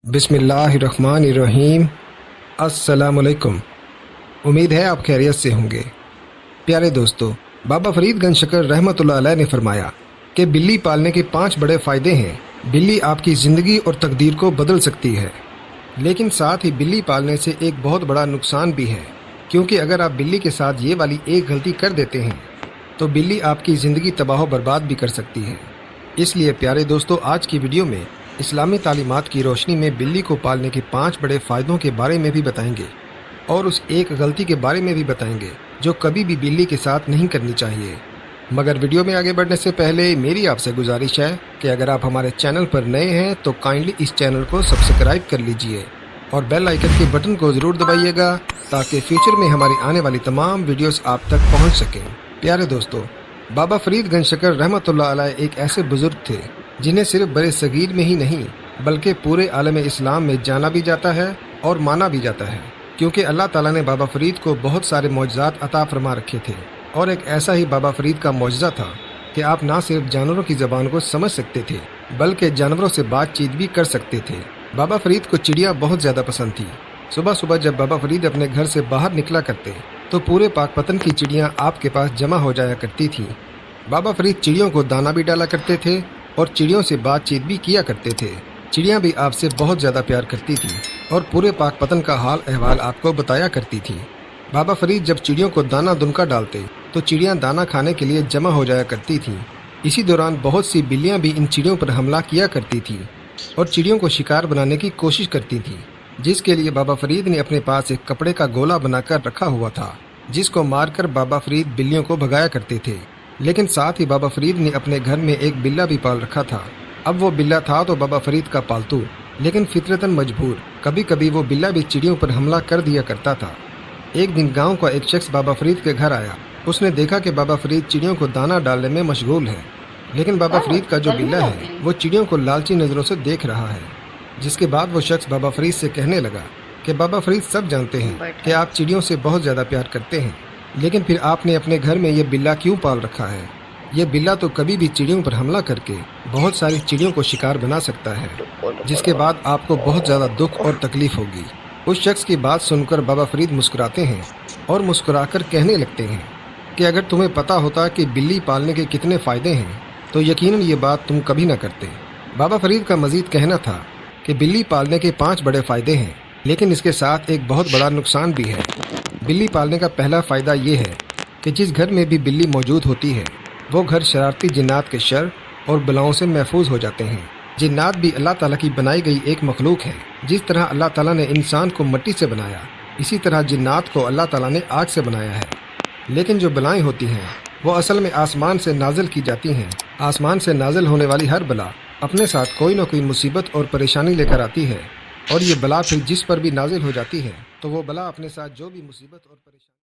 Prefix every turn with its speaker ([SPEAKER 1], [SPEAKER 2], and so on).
[SPEAKER 1] बिस्मिल्लाहिर्रहमानिर्रहीम। अस्सलाम वालेकुम। उम्मीद है आप खैरियत से होंगे। प्यारे दोस्तों, बाबा फरीद गंज शकर रहमतुल्लाह अलैह ने फरमाया कि बिल्ली पालने के 5 बड़े फ़ायदे हैं। बिल्ली आपकी ज़िंदगी और तकदीर को बदल सकती है, लेकिन साथ ही बिल्ली पालने से एक बहुत बड़ा नुकसान भी है, क्योंकि अगर आप बिल्ली के साथ ये वाली एक गलती कर देते हैं तो बिल्ली आपकी ज़िंदगी तबाह बर्बाद भी कर सकती है। इसलिए प्यारे दोस्तों, आज की वीडियो में इस्लामी तालीमात की रोशनी में बिल्ली को पालने के 5 बड़े फ़ायदों के बारे में भी बताएंगे और उस एक गलती के बारे में भी बताएंगे जो कभी भी बिल्ली के साथ नहीं करनी चाहिए। मगर वीडियो में आगे बढ़ने से पहले मेरी आपसे गुजारिश है कि अगर आप हमारे चैनल पर नए हैं तो काइंडली इस चैनल को सब्सक्राइब कर लीजिए और बेल आइकन के बटन को ज़रूर दबाइएगा ताकि फ्यूचर में हमारी आने वाली तमाम वीडियोस आप तक पहुंच सकें। प्यारे दोस्तों, बाबा फरीद गंज शकर रहमतुल्लाह अलैह एक ऐसे बुज़ुर्ग थे जिन्हें सिर्फ बड़े सगीर में ही नहीं बल्कि पूरे आलम इस्लाम में जाना भी जाता है और माना भी जाता है, क्योंकि अल्लाह ताला ने बाबा फरीद को बहुत सारे मौजज़ात अता फरमा रखे थे। और एक ऐसा ही बाबा फरीद का मौजज़ा था कि आप ना सिर्फ जानवरों की ज़बान को समझ सकते थे बल्कि जानवरों से बातचीत भी कर सकते थे। बाबा फरीद को चिड़ियाँ बहुत ज़्यादा पसंद थी। सुबह सुबह जब बाबा फरीद अपने घर से बाहर निकला करते तो पूरे पाकपतन की चिड़ियाँ आपके पास जमा हो जाया करती थीं। बाबा फरीद चिड़ियों को दाना भी डाला करते थे और चिड़ियों से बातचीत भी किया करते थे। चिड़ियाँ भी आपसे बहुत ज़्यादा प्यार करती थी और पूरे पाकपतन का हाल अहवाल आपको बताया करती थी। बाबा फरीद जब चिड़ियों को दाना दुनका डालते तो चिड़ियाँ दाना खाने के लिए जमा हो जाया करती थीं। इसी दौरान बहुत सी बिल्लियाँ भी इन चिड़ियों पर हमला किया करती थीं और चिड़ियों को शिकार बनाने की कोशिश करती थीं, जिसके लिए बाबा फरीद ने अपने पास एक कपड़े का गोला बनाकर रखा हुआ था, जिसको मारकर बाबा फरीद बिल्लियों को भगाया करते थे। लेकिन साथ ही बाबा फरीद ने अपने घर में एक बिल्ला भी पाल रखा था। अब वो बिल्ला था तो बाबा फरीद का पालतू, लेकिन फितरतन मजबूर। कभी कभी वो बिल्ला भी चिड़ियों पर हमला कर दिया करता था। एक दिन गांव का एक शख्स बाबा फरीद के घर आया। उसने देखा कि बाबा फरीद चिड़ियों को दाना डालने में मशगूल है, लेकिन बाबा फरीद का जो बिल्ला है वो चिड़ियों को लालची नज़रों से देख रहा है। जिसके बाद वो शख्स बाबा फरीद से कहने लगा कि बाबा फरीद, सब जानते हैं कि आप चिड़ियों से बहुत ज़्यादा प्यार करते हैं, लेकिन फिर आपने अपने घर में ये बिल्ला क्यों पाल रखा है? ये बिल्ला तो कभी भी चिड़ियों पर हमला करके बहुत सारी चिड़ियों को शिकार बना सकता है, जिसके बाद आपको बहुत ज़्यादा दुख और तकलीफ होगी। उस शख्स की बात सुनकर बाबा फरीद मुस्कुराते हैं और मुस्कुराकर कहने लगते हैं कि अगर तुम्हें पता होता कि बिल्ली पालने के कितने फ़ायदे हैं तो यकीनन ये बात तुम कभी न करते। बाबा फरीद का मज़ीद कहना था कि बिल्ली पालने के 5 बड़े फ़ायदे हैं, लेकिन इसके साथ एक बहुत बड़ा नुकसान भी है। बिल्ली पालने का पहला फ़ायदा ये है कि जिस घर में भी बिल्ली मौजूद होती है वो घर शरारती जिन्नात के शर और बलाओं से महफूज हो जाते हैं। जिन्नात भी अल्लाह ताला की बनाई गई एक मखलूक है। जिस तरह अल्लाह ताला ने इंसान को मिट्टी से बनाया, इसी तरह जिन्नात को अल्लाह ताला ने आग से बनाया है। लेकिन जो बलाएँ होती हैं वो असल में आसमान से नाजिल की जाती हैं। आसमान से नाजिल होने वाली हर बला अपने साथ कोई न कोई मुसीबत और परेशानी लेकर आती है, और ये बला फिर जिस पर भी नाजिल हो जाती है तो वो बला अपने साथ जो भी मुसीबत और परेशानी